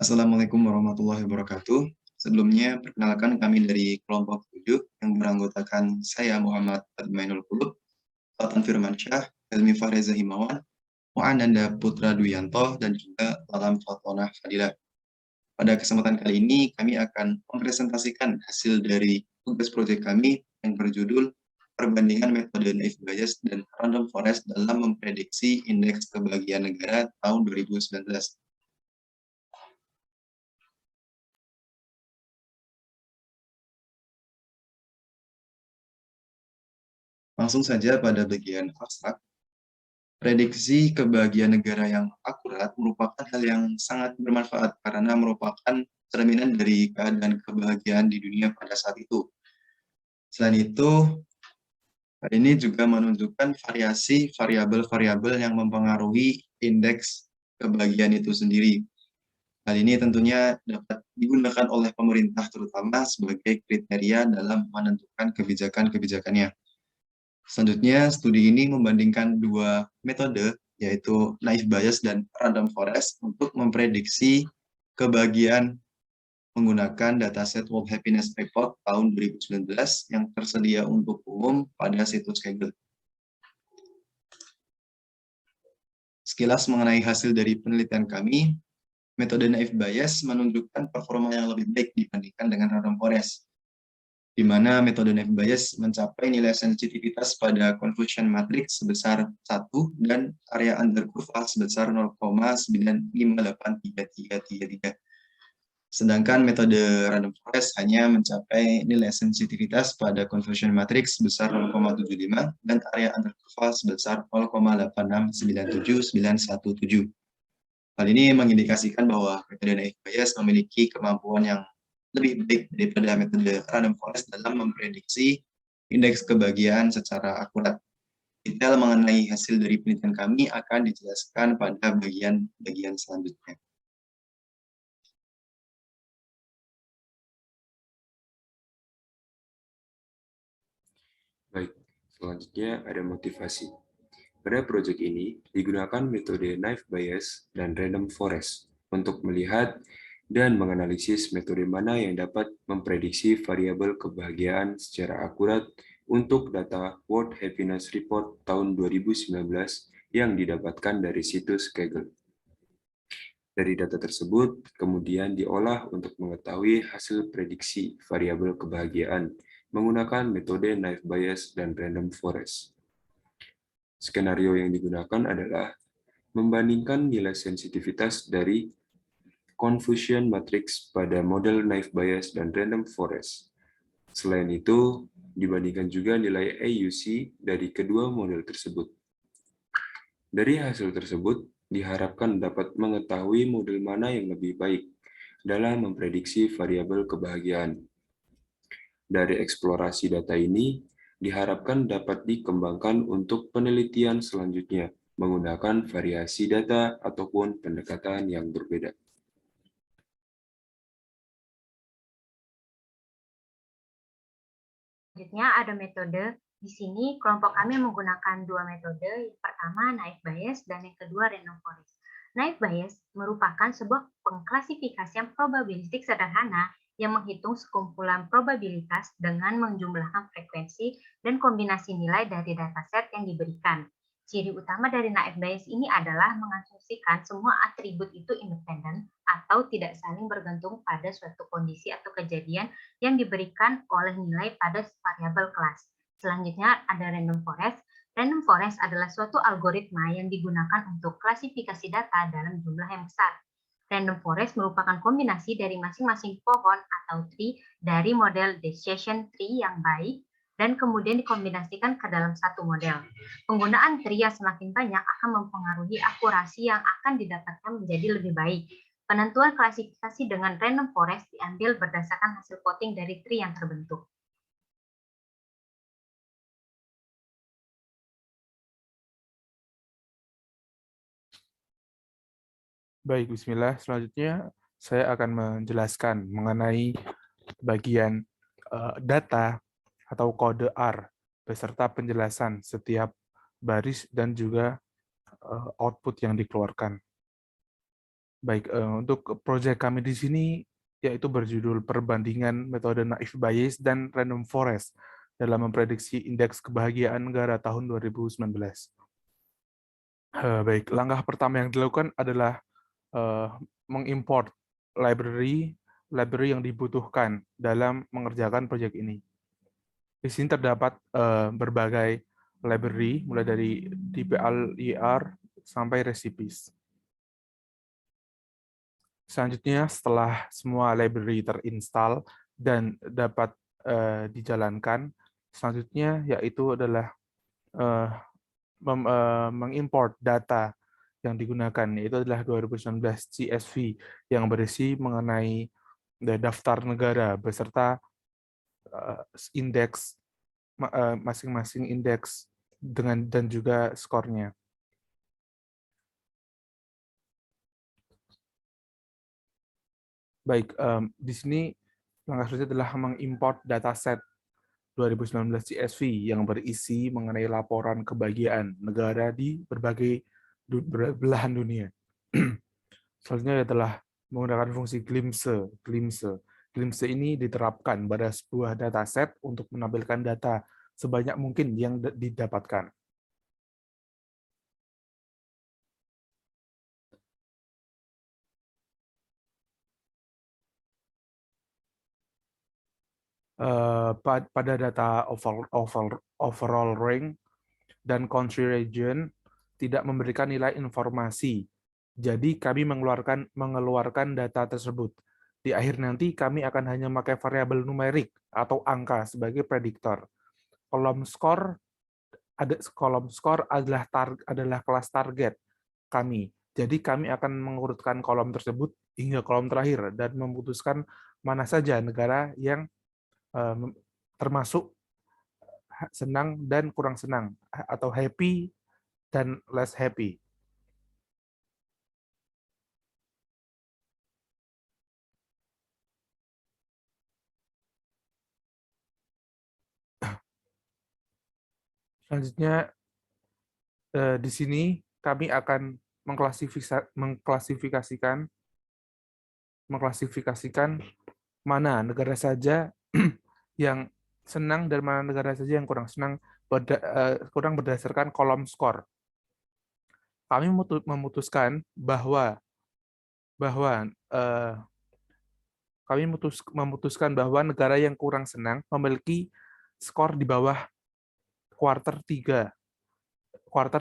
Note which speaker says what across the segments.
Speaker 1: Assalamualaikum warahmatullahi wabarakatuh. Sebelumnya, perkenalkan kami dari kelompok 7 yang beranggotakan saya Muhammad Admainul Qulub, Fatan Firmansyah, Helmi Fareza Himawan, Mu'ananda Putra Duyanto, dan juga Alam Fatona Fadilah. Pada kesempatan kali ini, kami akan mempresentasikan hasil dari tugas proyek kami yang berjudul Perbandingan Metode Naive Bayes dan Random Forest dalam memprediksi Indeks Kebahagiaan Negara tahun 2019. Langsung saja pada bagian abstrak. Prediksi kebahagiaan negara yang akurat merupakan hal yang sangat bermanfaat karena merupakan cerminan dari keadaan kebahagiaan di dunia pada saat itu. Selain itu, hal ini juga menunjukkan variasi variabel-variabel yang mempengaruhi indeks kebahagiaan itu sendiri. Hal ini tentunya dapat digunakan oleh pemerintah terutama sebagai kriteria dalam menentukan kebijakan-kebijakannya. Selanjutnya, studi ini membandingkan dua metode, yaitu naive Bayes dan random forest, untuk memprediksi kebahagiaan menggunakan dataset World Happiness Report tahun 2019 yang tersedia untuk umum pada situs Kaggle. Sekilas mengenai hasil dari penelitian kami, metode naive Bayes menunjukkan performa yang lebih baik dibandingkan dengan random forest, di mana metode naive Bayes mencapai nilai sensitivitas pada confusion matrix sebesar 1 dan area under kurva sebesar 0,958333. Sedangkan metode random forest hanya mencapai nilai sensitivitas pada confusion matrix sebesar 0,75 dan area under kurva sebesar 0,86979117. Hal ini mengindikasikan bahwa metode naive Bayes memiliki kemampuan yang lebih baik daripada metode random forest dalam memprediksi indeks kebahagiaan secara akurat. Detail mengenai hasil dari penelitian kami akan dijelaskan pada bagian selanjutnya.
Speaker 2: Baik, selanjutnya ada motivasi. Pada proyek ini, digunakan metode naive Bayes dan random forest untuk melihat dan menganalisis metode mana yang dapat memprediksi variabel kebahagiaan secara akurat untuk data World Happiness Report tahun 2019 yang didapatkan dari situs Kaggle. Dari data tersebut, kemudian diolah untuk mengetahui hasil prediksi variabel kebahagiaan menggunakan metode naive Bayes dan random forest. Skenario yang digunakan adalah membandingkan nilai sensitivitas dari confusion matrix pada model naive Bayes dan random forest. Selain itu, dibandingkan juga nilai AUC dari kedua model tersebut. Dari hasil tersebut, diharapkan dapat mengetahui model mana yang lebih baik dalam memprediksi variabel kebahagiaan. Dari eksplorasi data ini, diharapkan dapat dikembangkan untuk penelitian selanjutnya menggunakan variasi data ataupun pendekatan yang berbeda.
Speaker 3: Selanjutnya ada metode. Di sini kelompok kami menggunakan dua metode. Yang pertama naive Bayes dan yang kedua random forest. Naive Bayes merupakan sebuah pengklasifikasian probabilistik sederhana yang menghitung sekumpulan probabilitas dengan menjumlahkan frekuensi dan kombinasi nilai dari dataset yang diberikan. Ciri utama dari naive Bayes ini adalah mengasumsikan semua atribut itu independen atau tidak saling bergantung pada suatu kondisi atau kejadian yang diberikan oleh nilai pada variabel kelas. Selanjutnya ada random forest. Random forest adalah suatu algoritma yang digunakan untuk klasifikasi data dalam jumlah yang besar. Random forest merupakan kombinasi dari masing-masing pohon atau tree dari model decision tree yang baik dan kemudian dikombinasikan ke dalam satu model. Penggunaan tree yang semakin banyak akan mempengaruhi akurasi yang akan didapatkan menjadi lebih baik. Penentuan klasifikasi dengan random forest diambil berdasarkan hasil voting dari tree yang terbentuk.
Speaker 4: Baik, bismillah. Selanjutnya saya akan menjelaskan mengenai bagian data atau kode R beserta penjelasan setiap baris dan juga output yang dikeluarkan. Baik, untuk proyek kami di sini yaitu berjudul Perbandingan Metode Naive Bayes dan Random Forest dalam memprediksi Indeks Kebahagiaan Negara tahun 2019. Baik, langkah pertama yang dilakukan adalah mengimport library yang dibutuhkan dalam mengerjakan proyek ini. Di sini terdapat berbagai library, mulai dari DPLER sampai recipes. Selanjutnya, setelah semua library terinstall dan dapat dijalankan, selanjutnya yaitu adalah mengimport data yang digunakan, yaitu adalah 2019 CSV yang berisi mengenai daftar negara beserta indeks masing-masing indeks dan juga skornya. Baik, di sini langkah selanjutnya adalah mengimport dataset 2019 CSV yang berisi mengenai laporan kebahagiaan negara di berbagai belahan dunia. Selanjutnya adalah menggunakan fungsi glimpse. Glimpse ini diterapkan pada sebuah dataset untuk menampilkan data sebanyak mungkin yang didapatkan. Pada data overall rank dan country region tidak memberikan nilai informasi. Jadi kami mengeluarkan data tersebut. Di akhir nanti kami akan hanya memakai variabel numerik atau angka sebagai prediktor. Kolom skor adalah kelas target kami. Jadi kami akan mengurutkan kolom tersebut hingga kolom terakhir dan memutuskan mana saja negara yang termasuk senang dan kurang senang, atau happy dan less happy. Selanjutnya, di sini kami akan mengklasifikasikan mana negara saja yang senang dan mana negara saja yang kurang senang berdasarkan kolom skor. Kami memutuskan bahwa negara yang kurang senang memiliki skor di bawah kuarter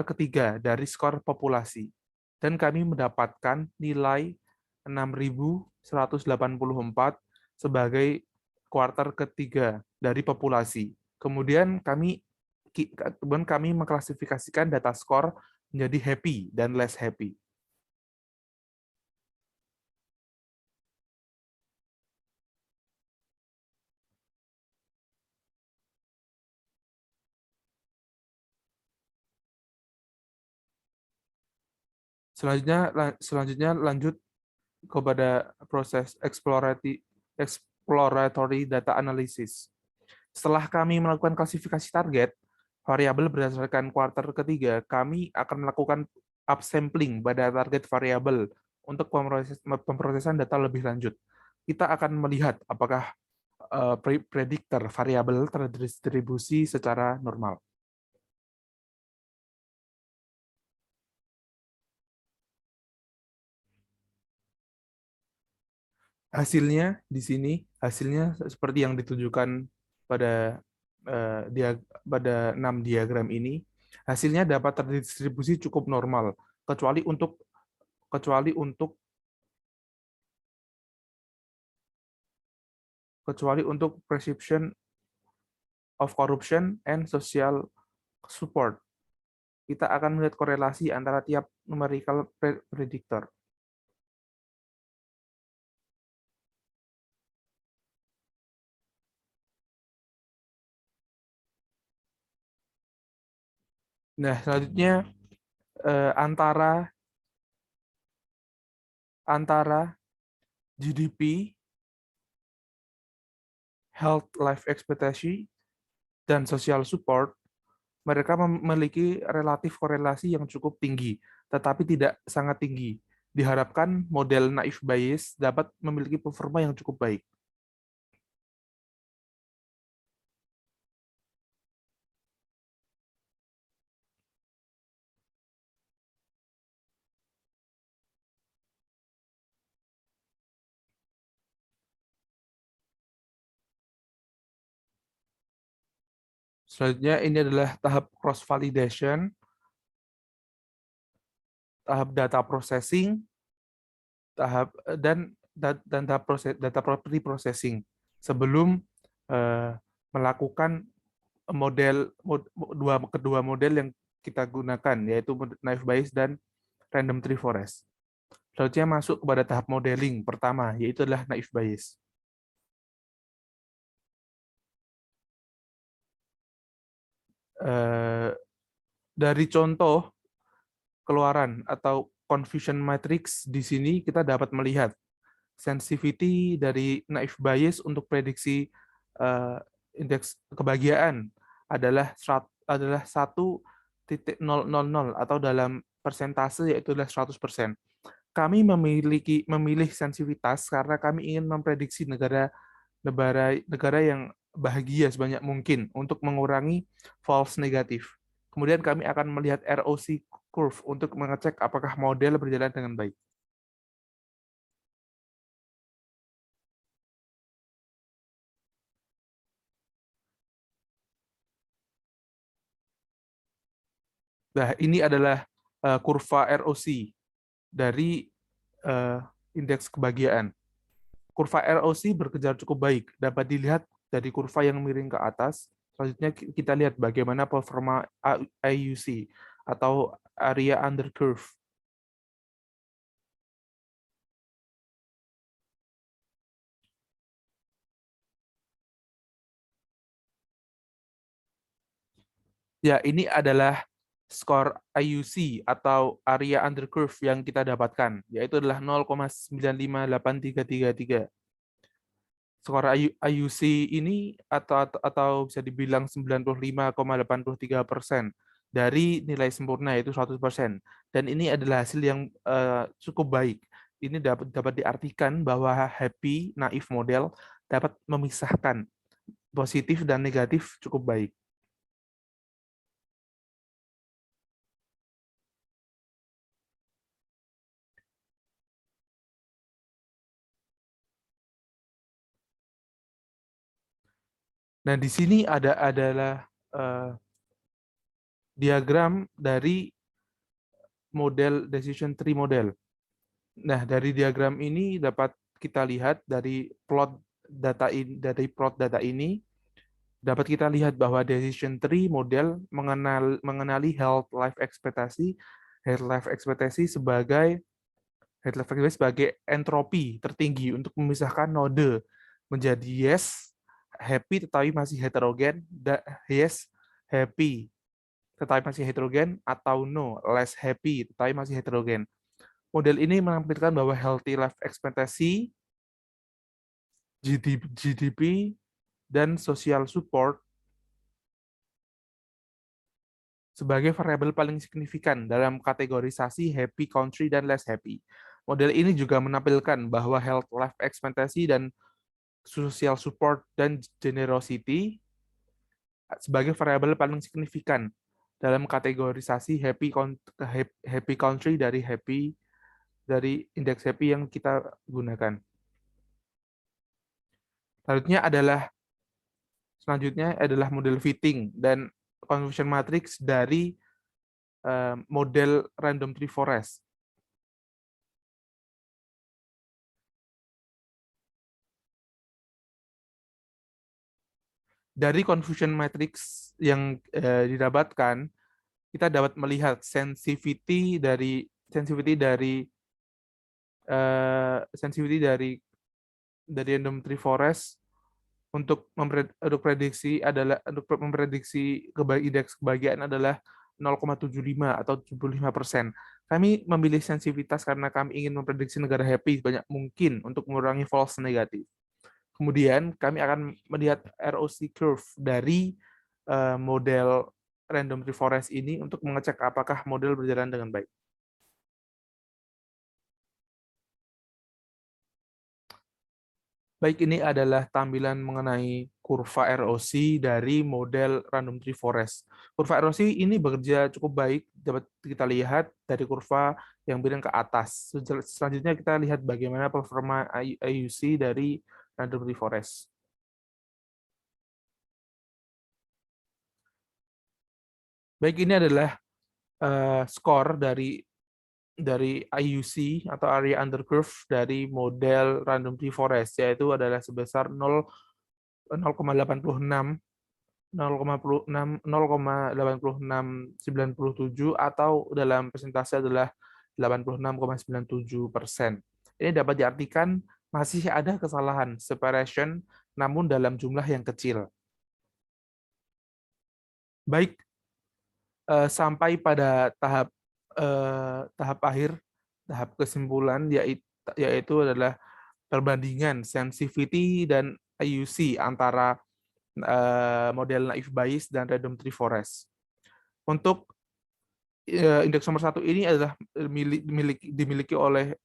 Speaker 4: ketiga dari skor populasi. Dan kami mendapatkan nilai 6.184 sebagai kuarter ketiga dari populasi. Kemudian kami mengklasifikasikan data skor menjadi happy dan less happy. Selanjutnya lanjut kepada proses exploratory data analysis. Setelah kami melakukan klasifikasi target variabel berdasarkan kuarter ketiga, kami akan melakukan upsampling pada target variabel untuk pemrosesan data lebih lanjut. Kita akan melihat apakah prediktor variabel terdistribusi secara normal. Hasilnya di sini, hasilnya seperti yang ditunjukkan pada 6 diagram ini. Hasilnya dapat terdistribusi cukup normal, kecuali untuk perception of corruption and social support. Kita akan melihat korelasi antara tiap numerical predictor. Nah, selanjutnya antara GDP, health life expectancy, dan social support, mereka memiliki relatif korelasi yang cukup tinggi, tetapi tidak sangat tinggi. diharapkan model naive Bayes dapat memiliki performa yang cukup baik. Selanjutnya ini adalah tahap cross validation, tahap data processing, tahap dan tahap data pre-processing sebelum melakukan kedua model yang kita gunakan, yaitu naive Bayes dan random tree forest. Selanjutnya masuk kepada tahap modeling pertama, yaitu adalah naive Bayes. Dari contoh keluaran atau confusion matrix di sini kita dapat melihat sensitivity dari naive Bayes untuk prediksi indeks kebahagiaan adalah 1,000 atau dalam persentase yaitu adalah 100%. Kami memilih sensitivitas karena kami ingin memprediksi negara yang bahagia sebanyak mungkin untuk mengurangi false negatif. Kemudian kami akan melihat ROC curve untuk mengecek apakah model berjalan dengan baik. Nah, ini adalah kurva ROC dari indeks kebahagiaan. Kurva ROC berkejar cukup baik, dapat dilihat dari kurva yang miring ke atas. Selanjutnya kita lihat bagaimana performa AUC atau area under curve. Ya, ini adalah skor AUC atau area under curve yang kita dapatkan, yaitu adalah 0,958333. Skor AUC ini atau bisa dibilang 95,83% dari nilai sempurna yaitu 100%. Dan ini adalah hasil yang cukup baik. Ini dapat diartikan bahwa happy naif model dapat memisahkan positif dan negatif cukup baik. Nah, di sini adalah diagram dari model decision tree model. Nah, dari diagram ini dapat kita lihat dari plot data ini dapat kita lihat bahwa decision tree model mengenali health life expectancy sebagai entropi tertinggi untuk memisahkan node menjadi yes happy tetapi masih heterogen, yes happy tetapi masih heterogen, atau no less happy tetapi masih heterogen. Model ini menampilkan bahwa healthy life expectancy, GDP, dan social support sebagai variabel paling signifikan dalam kategorisasi happy country dan less happy. Model ini juga menampilkan bahwa health life expectancy dan social support dan generosity sebagai variabel paling signifikan dalam kategorisasi happy country dari indeks happy yang kita gunakan. Selanjutnya adalah model fitting dan confusion matrix dari model random tree forest. Dari confusion matrix yang didapatkan, kita dapat melihat sensitivity dari random tree forest untuk memprediksi indeks kebahagiaan adalah 0,75 atau 75%. Kami memilih sensitivitas karena kami ingin memprediksi negara happy sebanyak mungkin untuk mengurangi false negatif. Kemudian kami akan melihat ROC curve dari model random tree forest ini untuk mengecek apakah model berjalan dengan baik. Baik, ini adalah tampilan mengenai kurva ROC dari model Random Tree Forest. Kurva ROC ini bekerja cukup baik, dapat kita lihat dari kurva yang bilang ke atas. Selanjutnya kita lihat bagaimana performa IUC dari Random Tree Forest. Baik, ini adalah skor dari IUC atau area under curve dari model Random Tree Forest, yaitu adalah sebesar 0,86 0,8697 atau dalam persentase adalah 86,97%. Ini dapat diartikan masih ada kesalahan separation namun dalam jumlah yang kecil. Baik, sampai pada tahap akhir, tahap kesimpulan, yaitu adalah perbandingan sensitivity dan IUC antara model naive Bayes dan Random Tree Forest. Untuk indeks nomor 1 ini adalah dimiliki oleh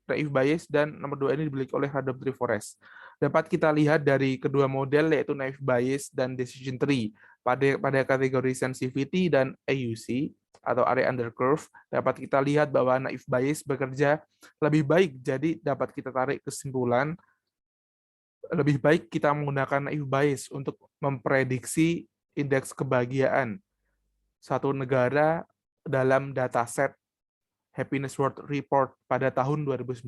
Speaker 4: naive Bayes dan nomor 2 ini dimiliki oleh Random Tree Forest. Dapat kita lihat dari kedua model yaitu naive Bayes dan decision tree pada kategori sensitivity dan IUC atau area under curve, dapat kita lihat bahwa naive Bayes bekerja lebih baik. Jadi dapat kita tarik kesimpulan lebih baik kita menggunakan naive Bayes untuk memprediksi indeks kebahagiaan satu negara dalam dataset Happiness World Report pada tahun 2019.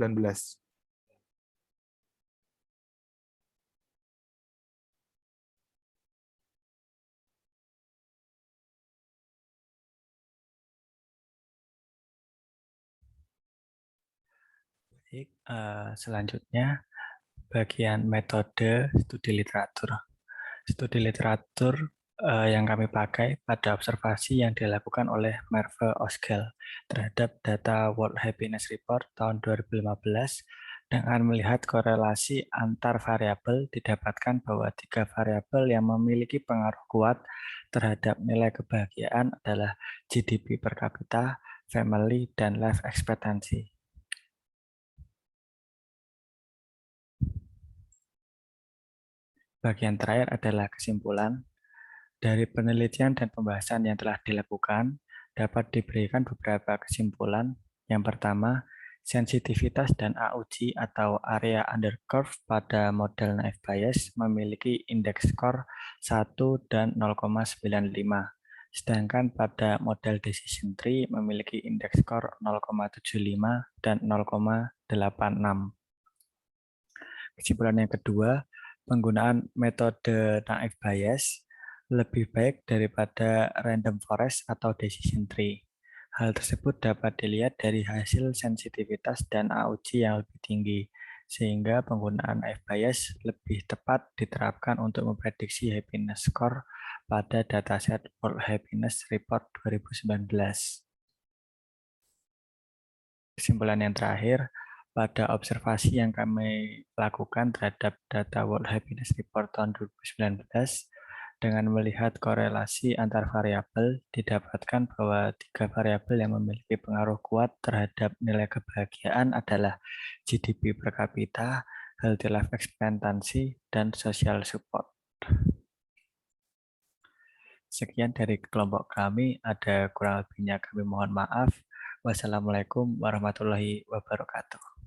Speaker 5: Baik, selanjutnya bagian metode studi literatur. Studi literatur yang kami pakai pada observasi yang dilakukan oleh Merve Osgel terhadap data World Happiness Report tahun 2015 dengan melihat korelasi antar variabel didapatkan bahwa 3 variabel yang memiliki pengaruh kuat terhadap nilai kebahagiaan adalah GDP per kapita, family, dan life expectancy. Bagian terakhir adalah kesimpulan. Dari penelitian dan pembahasan yang telah dilakukan, dapat diberikan beberapa kesimpulan. Yang pertama, sensitivitas dan AUC atau area under curve pada model naive Bayes memiliki indeks skor 1 dan 0,95. Sedangkan pada model decision tree memiliki indeks skor 0,75 dan 0,86. Kesimpulan yang kedua, penggunaan metode naive Bayes lebih baik daripada random forest atau decision tree. Hal tersebut dapat dilihat dari hasil sensitivitas dan AUC yang lebih tinggi, sehingga penggunaan naive Bayes lebih tepat diterapkan untuk memprediksi happiness score pada dataset World Happiness Report 2019. Kesimpulan yang terakhir, pada observasi yang kami lakukan terhadap data World Happiness Report tahun 2019, dengan melihat korelasi antar variabel, didapatkan bahwa 3 variabel yang memiliki pengaruh kuat terhadap nilai kebahagiaan adalah GDP per kapita, healthy life expectancy, dan social support. Sekian dari kelompok kami, ada kurang lebihnya kami mohon maaf. Wassalamualaikum warahmatullahi wabarakatuh.